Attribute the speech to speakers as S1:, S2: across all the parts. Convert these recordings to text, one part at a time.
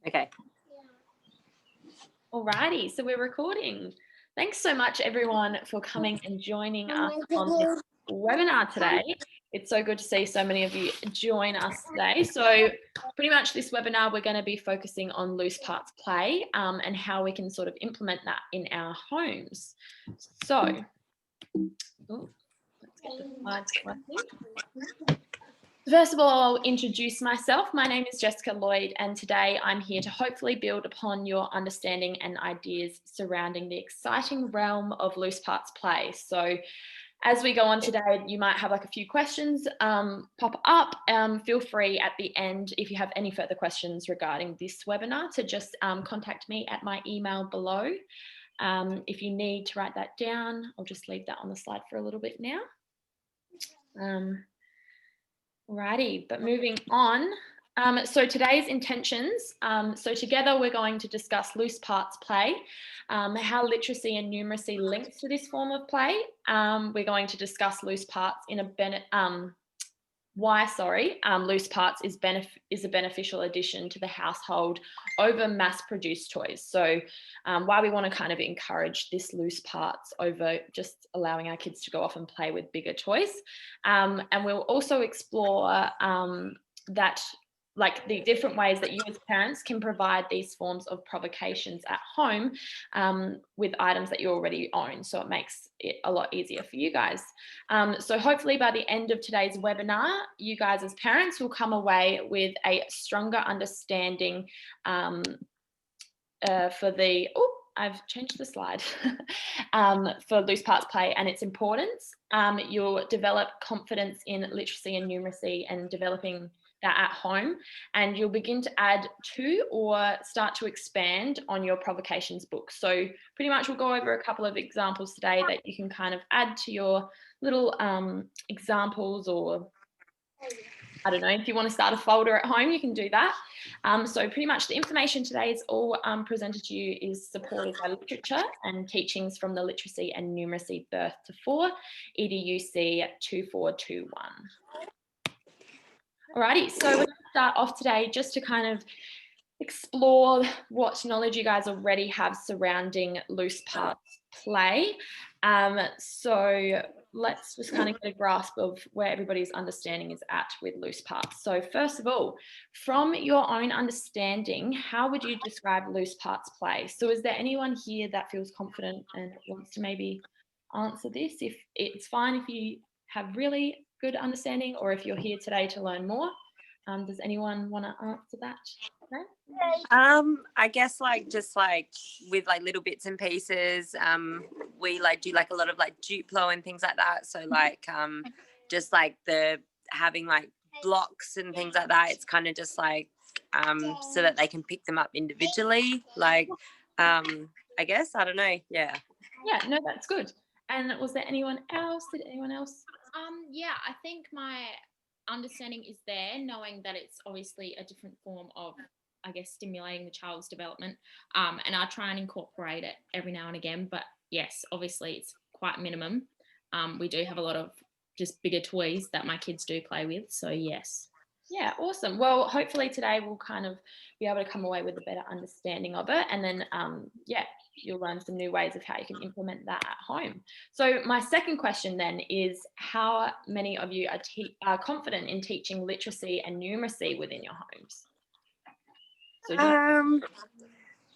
S1: Okay.
S2: Alrighty, so we're recording. Thanks so much, everyone, for coming and joining us on this webinar today. It's so good to see so many of you join us today. So pretty much this webinar, we're going to be focusing on loose parts play and how we can sort of implement that in our homes. So, let's get the slides working. First of all, I'll introduce myself. My name is Jessica Lloyd, and today I'm here to hopefully build upon your understanding and ideas surrounding the exciting realm of loose parts play. So as we go on today, you might have like a few questions pop up. Feel free at the end, if you have any further questions regarding this webinar, to just contact me at my email below. If you need to write that down, I'll just leave that on the slide for a little bit now. Righty, but moving on. So today's intentions. So together we're going to discuss loose parts play, how literacy and numeracy links to this form of play. We're going to discuss loose parts in loose parts is a beneficial addition to the household over mass-produced toys. So why we want to kind of encourage this loose parts over just allowing our kids to go off and play with bigger toys. And we'll also explore that, like, the different ways that you as parents can provide these forms of provocations at home with items that you already own. So it makes it a lot easier for you guys. So hopefully by the end of today's webinar, you guys as parents will come away with a stronger understanding I've changed the slide for loose parts play and its importance. You'll develop confidence in literacy and numeracy and developing that at home, and you'll begin to add to or start to expand on your provocations book. So pretty much we'll go over a couple of examples today that you can kind of add to your little examples, or I don't know, if you want to start a folder at home, you can do that. So pretty much the information today is all presented to you is supported by literature and teachings from the Literacy and Numeracy Birth to 4, EDUC 2421. Alrighty, so we're going to start off today just to kind of explore what knowledge you guys already have surrounding loose parts play. So let's just kind of get a grasp of where everybody's understanding is at with loose parts. So first of all, from your own understanding, how would you describe loose parts play? So is there anyone here that feels confident and wants to maybe answer this? If it's fine if you have really good understanding, or if you're here today to learn more. Does anyone want to answer that? No?
S1: I guess just with little bits and pieces, we do a lot of Duplo and things like that. So just the having blocks and things like that. It's kind of just so that they can pick them up individually. I guess, I don't know. Yeah.
S2: Yeah, no, that's good. And was there anyone else? Did anyone else?
S3: Yeah, I think my understanding is there, knowing that it's obviously a different form of, I guess, stimulating the child's development. And I try and incorporate it every now and again. But yes, obviously it's quite minimum. We do have a lot of just bigger toys that my kids do play with. So yes.
S2: Yeah, awesome. Well, hopefully today we'll kind of be able to come away with a better understanding of it. And then, you'll learn some new ways of how you can implement that at home. So my second question then is, how many of you are confident in teaching literacy and numeracy within your homes?
S1: So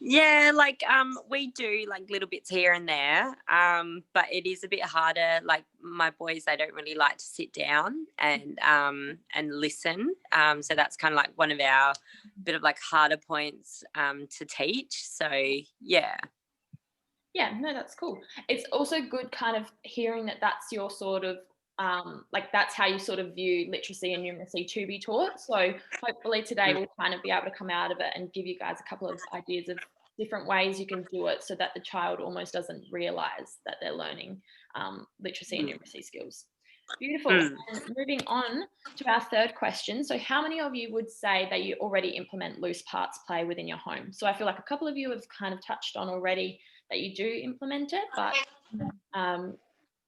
S1: yeah, we do little bits here and there, but it is a bit harder. My boys, they don't really like to sit down and listen. So that's kind of one of our bit of harder points to teach. So yeah.
S2: Yeah, no, that's cool. It's also good kind of hearing that that's your sort of that's how you sort of view literacy and numeracy to be taught. So hopefully today we'll kind of be able to come out of it and give you guys a couple of ideas of different ways you can do it so that the child almost doesn't realize that they're learning literacy and numeracy skills. Beautiful. And moving on to our third question. So how many of you would say that you already implement loose parts play within your home? So I feel like a couple of you have kind of touched on already that you do implement it, but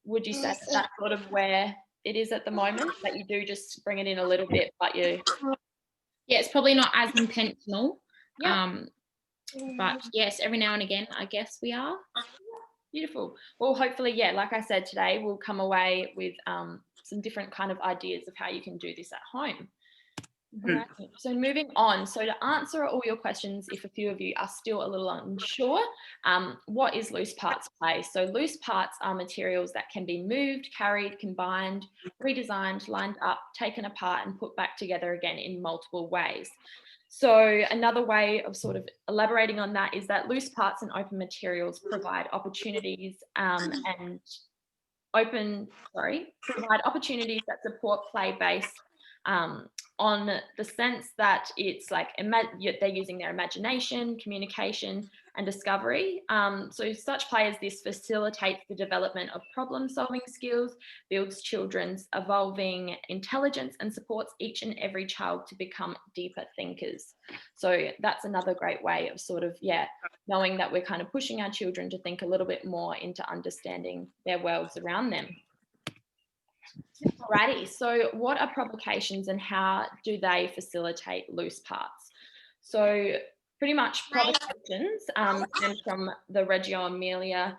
S2: would you say that's sort of where it is at the moment, that you do just bring it in a little bit, but you...
S3: Yeah, it's probably not as intentional,
S2: Yeah.
S3: But yes, every now and again, I guess we are.
S2: Beautiful. Well, hopefully, yeah, like I said today, we'll come away with some different kind of ideas of how you can do this at home. All right. So moving on. So to answer all your questions, if a few of you are still a little unsure, what is loose parts play? So loose parts are materials that can be moved, carried, combined, redesigned, lined up, taken apart, and put back together again in multiple ways. So another way of sort of elaborating on that is that loose parts and open materials provide opportunities provide opportunities that support play based on the sense that it's like they're using their imagination, communication, and discovery. So such play as this facilitates the development of problem-solving skills, builds children's evolving intelligence, and supports each and every child to become deeper thinkers. So that's another great way of sort of, knowing that we're kind of pushing our children to think a little bit more into understanding their worlds around them. Alrighty, so what are provocations and how do they facilitate loose parts? So pretty much provocations stem from the Reggio Emilia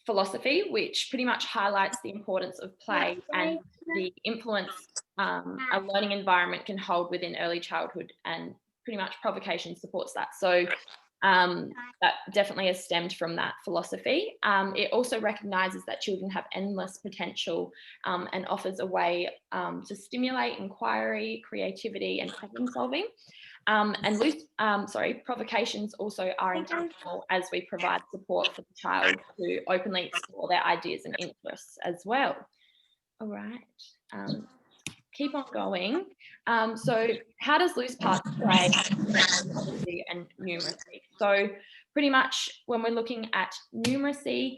S2: philosophy, which pretty much highlights the importance of play and the influence a learning environment can hold within early childhood, and pretty much provocation supports that. So that definitely has stemmed from that philosophy. It also recognises that children have endless potential and offers a way to stimulate inquiry, creativity, and problem solving. Provocations also are intentional as we provide support for the child to openly explore their ideas and interests as well. All right. Keep on going. So how does loose parts play and numeracy? So pretty much when we're looking at numeracy,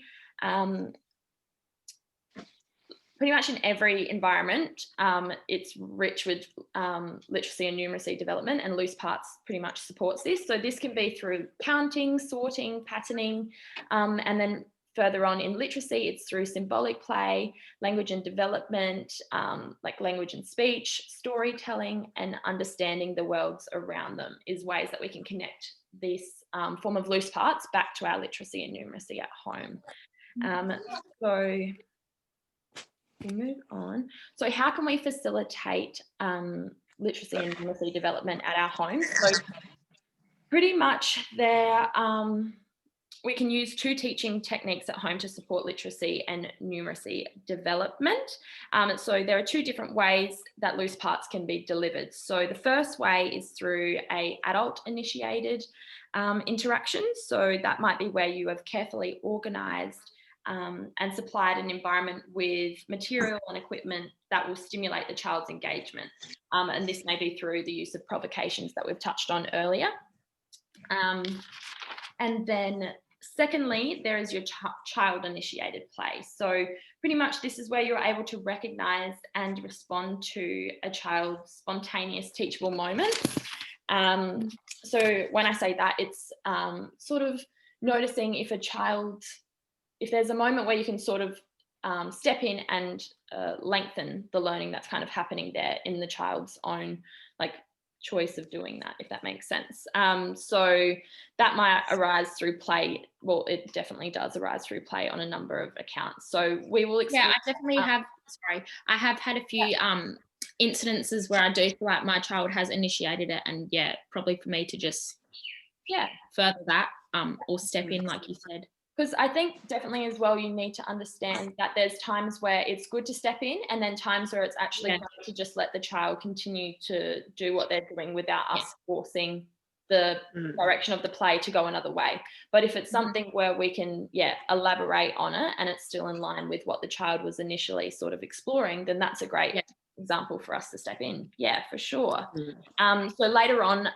S2: pretty much in every environment, it's rich with literacy and numeracy development, and loose parts pretty much supports this. So this can be through counting, sorting, patterning, and then further on in literacy, it's through symbolic play, language and development, like language and speech, storytelling, and understanding the worlds around them is ways that we can connect this form of loose parts back to our literacy and numeracy at home. So we move on. So how can we facilitate literacy and numeracy development at our homes? So pretty much we can use two teaching techniques at home to support literacy and numeracy development. So there are two different ways that loose parts can be delivered. So the first way is through a adult initiated interaction. So that might be where you have carefully organised and supplied an environment with material and equipment that will stimulate the child's engagement. And this may be through the use of provocations that we've touched on earlier. And then secondly, there is your child-initiated play. So pretty much this is where you're able to recognise and respond to a child's spontaneous teachable moments. So when I say that, it's sort of noticing if there's a moment where you can sort of step in and lengthen the learning that's kind of happening there in the child's own choice of doing that, if that makes sense. So that might arise through play. Well, it definitely does arise through play on a number of accounts. So we will explore.
S3: Yeah, I definitely I have had a few incidences where I do feel like my child has initiated it, and probably for me to just further that or step in, like you said.
S2: Because I think definitely as well, you need to understand that there's times where it's good to step in, and then times where it's actually good to just let the child continue to do what they're doing without us forcing the direction of the play to go another way. But if it's something where we can, elaborate on it and it's still in line with what the child was initially sort of exploring, then that's a great example for us to step in. Yeah, for sure. So later on,